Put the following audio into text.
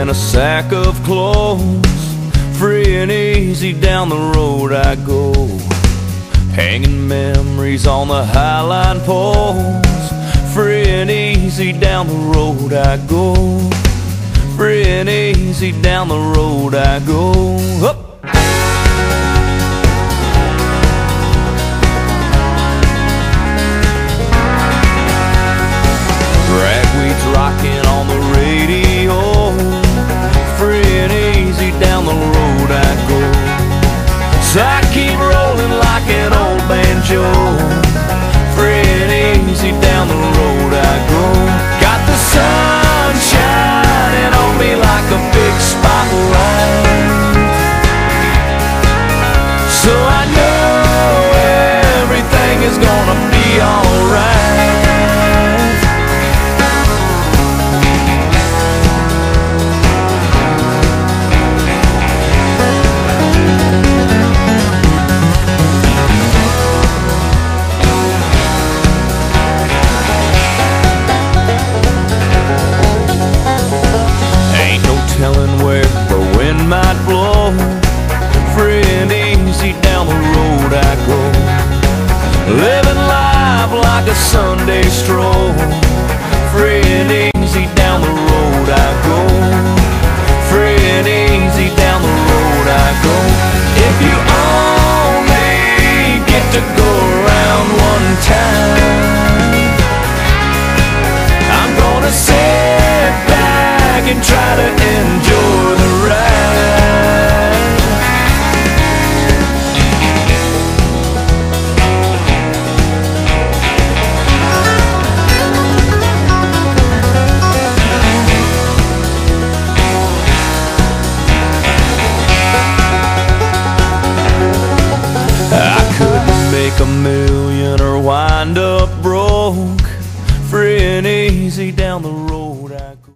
and a sack of clothes. Free and easy down the road I go, hanging memories on the highline poles. Free and easy down the road I go, free and easy down the road I go. Up. Ragweed's rocking on the radio, free and easy down the road I go. So I keep rolling like an old banjo, free and easy down the road I go. Got the sun shining on me like a big spotlight, so I know everything is gonna be alright. Telling where the wind might blow, free and easy down the road I go. Living life like a Sunday stroll, free and easy down the road I go, free and easy down the road I go. If you only get to go around one time, I'm gonna sit back and try to enjoy the ride. I couldn't make a million or wind up broke, free and easy down the road I go.